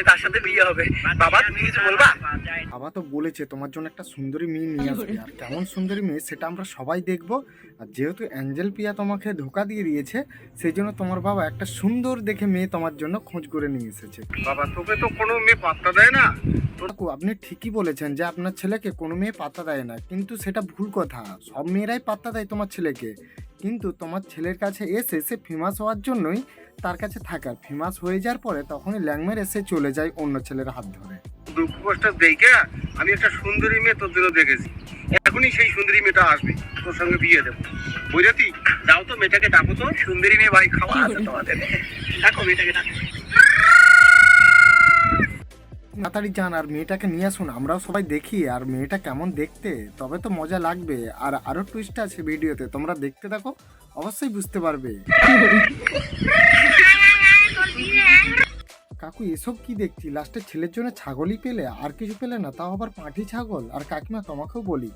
তার সাথে বিয়ে হবে। বাবা তুমি কিছু বলবা? বাবা তো বলেছে তোমার জন্য একটা সুন্দরী মেয়ে নিয়ে আসবে, আর কেমন সুন্দরী মেয়ে সেটা আমরা সবাই দেখবো। আর যেহেতু অ্যাঞ্জেল পিয়া তোমাকে ধোকা দিয়ে দিয়েছে, সেই জন্য তোমার বাবা একটা সুন্দর দেখে মেয়ে তোমার জন্য খোঁজ করে নিয়ে এসেছে। বাবা তোকে তো কোনো মেয়ে পাত্তা দেয় না। কাকু আপনি ঠিকই বলেছেন যে আপনার ছেলেকে কোনো মেয়ে পাত্তা দেয় না, কিন্তু সেটা ভুল কথা। সব মেয়েরাই পাত্তা দেয় তোমার ছেলেকে, কিন্তু তোমার ছেলের কাছে এসে সে ফেমাস হওয়ার জন্যই তার কাছে থাকার, ফেমাস হয়ে যাওয়ার পরে তখনই ল্যাংমের এসে চলে যায় অন্য ছেলের হাত ধরে। দুঃখ কষ্ট দেখে আমি একটা সুন্দরী মেয়ে তোর জন্য দেখেছি, এখনই সেই সুন্দরী মেয়েটা আসবে, তোর সঙ্গে বিয়ে দেবো। বুঝাতি যাও তো মেয়েটাকে ডাকো তো। সুন্দরী মেয়ে ভাই খাওয়া আছে তোমাদের। দেখো মেয়েটাকে ডাকো। তাড়াতাড়ি যান আর মেয়েটাকে নিয়ে আসুন, আমরাও সবাই দেখি আর মেয়েটা কেমন দেখতে, তবে তো মজা লাগবে। আর আরো টুইস্ট আছে ভিডিওতে, তোমরা দেখতে থাকো, অবশ্যই বুঝতে পারবে। কাকু এসব কি দেখছি, লাস্টে ছেলের জন্য ছাগলই পেলে, আর কিছু পেলে না, তাও আবার পাঁঠি ছাগল। আর কাকিমা তোমাকেও বলি,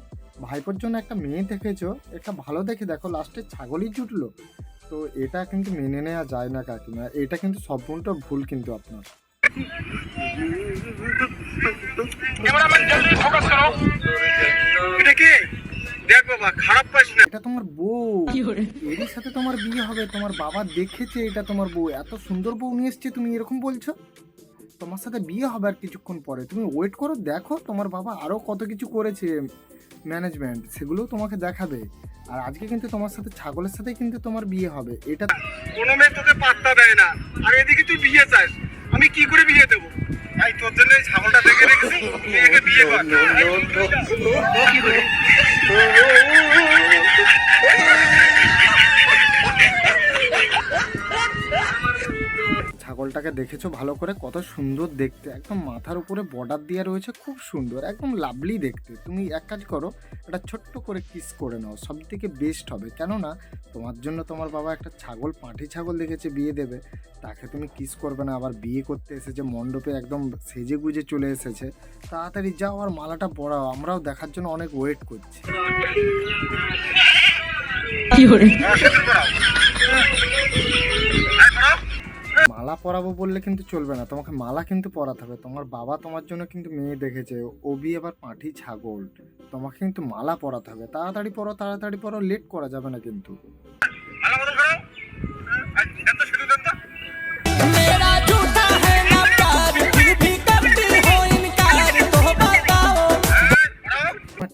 ভাইপোর জন্য একটা মেয়ে দেখেছো, একটা ভালো দেখে দেখো, লাস্টে ছাগলই জুটলো। তো এটা কিন্তু মেনে নেওয়া যায় না কাকিমা, এটা কিন্তু সম্পূর্ণ ভুল কিন্তু আপনার। এটা কে? দেখ বাবা খারাপ পাইস না। এটা তোমার বউ, এরই সাথে তোমার বিয়ে হবে। তোমার বাবা দেখেছে এটা তোমার বউ, এত সুন্দর বউ নিয়ে এসছে, তুমি এরকম বলছো? তোমার সাথে বিয়ে হবে আর কিছুক্ষণ পরে, তুমি ওয়েট করো, দেখো তোমার বাবা আরো কত কিছু করেছে ম্যানেজমেন্ট, সেগুলোও তোমাকে দেখাবে। আর আজকে কিন্তু তোমার সাথে ছাগলের সাথেই কিন্তু তোমার বিয়ে হবে। এটা কোনো মেয়ে তোকে পাত্তা দেয় না, আর এদিকে তুই বিয়ে চাস, আমি কি করে বিয়ে দেবো? তাই তোর জন্য এই ছাগলটা দেখে রেখেছি, তুই একে বিয়ে কর। ছাগলটাকে দেখেছো ভালো করে, কত সুন্দর দেখতে, একদম মাথার উপরে বর্ডার দিয়ে রয়েছে, খুব সুন্দর, একদম লাভলি দেখতে। তুমি এক কাজ করো, একটা ছোট্ট করে কিস করে নাও, সব থেকে বেস্ট হবে। কেননা তোমার জন্য তোমার বাবা একটা ছাগল, পাঁঠি ছাগল দেখেছে বিয়ে দেবে, তাকে তুমি কিস করবে না, আবার বিয়ে করতে এসেছে মণ্ডপে, একদম সেজে গুজে চলে এসেছে। তাড়াতাড়ি যাও আর মালাটা পরাও, আমরাও দেখার জন্য অনেক ওয়েট করছি। মালা পরাবো বললে কিন্তু চলবে না, তোমাকে মালা কিন্তু পরাতে হবে। তোমার বাবা তোমার জন্য কিন্তু মেয়ে দেখেছে, ও বিয়ে আবার পাঁঠি ছাগল, তোমাকে কিন্তু মালা পরাতে হবে। তাড়াতাড়ি পরো, তাড়াতাড়ি পরো, লেট করা যাবে না কিন্তু।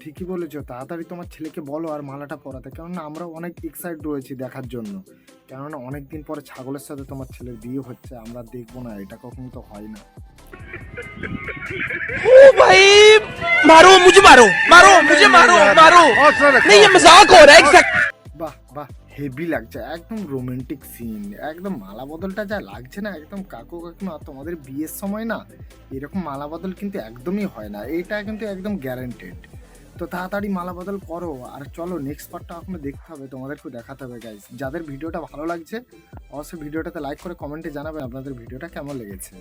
ঠিকই বলেছো, তাড়াতাড়ি তোমার ছেলেকে বলো আর মালাটা পরাতে, কেননা আমরা অনেক এক্সাইট রয়েছি দেখার জন্য। কেননা অনেকদিন পরে ছাগলের সাথে তোমার ছেলের বিয়ে হচ্ছে, আমরা দেখবো না, এটা কখনো তো হয় না। ओ भाई मारो मुझे, मारो मारो मुझे, मारो मारो नहीं, ये मजाक हो रहा है। বাহ বাহ, হেভি লাগছে, একদম রোমান্টিক সিন, একদম মালা বদলটা যা লাগছে না, একদম কাকু কাকিমা তোমাদের বিয়ের সময় না এরকম মালা বদল কিন্তু একদমই হয় না, এটা কিন্তু একদম গ্যারান্টেড। তো তাড়াতাড়ি মালা বদল করো, আর চলো নেক্সট পার্টটা এখনো দেখতে হবে, তোমাদেরকে দেখাতে হবে গাইস। যাদের ভিডিওটা ভালো লাগছে অবশ্যই ভিডিওটাতে লাইক করে কমেন্টে জানাবেন আপনাদের ভিডিওটা কেমন লেগেছে।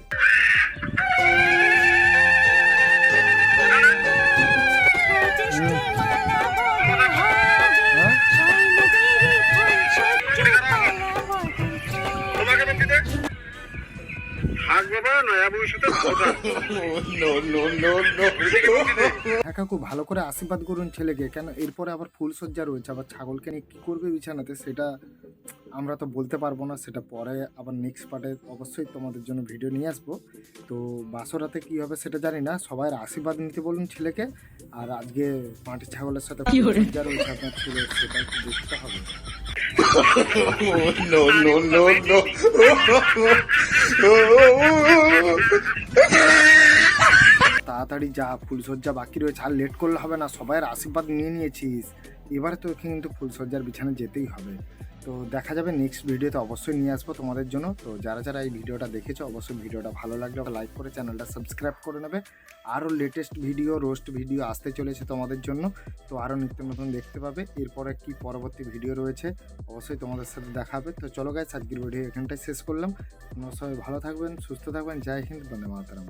হ্যাঁ কাকু, ভালো করে আশীর্বাদ করুন ছেলেকে, কেন এরপরে আবার ফুলসজ্জা রয়েছে, আবার ছাগলকে নিয়ে কী করবে বিছানাতে সেটা আমরা তো বলতে পারবো না, সেটা পরে আবার নেক্সট পার্টে অবশ্যই তোমাদের জন্য ভিডিও নিয়ে আসবো। তো বাসরাতে কী হবে সেটা জানি না, সবাই আশীর্বাদ নিতে বলুন ছেলেকে। আর আজকে পাঁঠি ছাগলের সাথে ফুলসজ্জা রয়েছে আপনার ছেলের, সেটা একটু দেখতে হবে। no no no no তাড়াতাড়ি যা, ফুলসজ্জা বাকি রয়েছে, আর লেট করলে হবে না, সবাইয়ের আশীর্বাদ নিয়ে নিয়েছিস, এবারে তো কিন্তু ফুলসজ্জার বিছানে যেতেই হবে। তো দেখা যাবে নেক্সট ভিডিওতে, অবশ্যই নিয়ে আসবো তোমাদের জন্য। তো যারা যারা এই ভিডিওটা দেখেছো অবশ্যই ভিডিওটা ভালো লাগলে লাইক করে চ্যানেলটা সাবস্ক্রাইব করে নেবে। আরও লেটেস্ট ভিডিও, রোস্ট ভিডিও আসতে চলেছে তোমাদের জন্য, তো আরও নিত্য নতুন দেখতে পাবে। এরপরে কি পরবর্তী ভিডিও রয়েছে অবশ্যই তোমাদের সাথে দেখাবে। তো চলো গাইস, আজকের ভিডিও এখানটাই শেষ করলাম। তোমরা সবাই ভালো থাকবেন, সুস্থ থাকবেন, জয় হিন্দ, বন্দে মাতরম।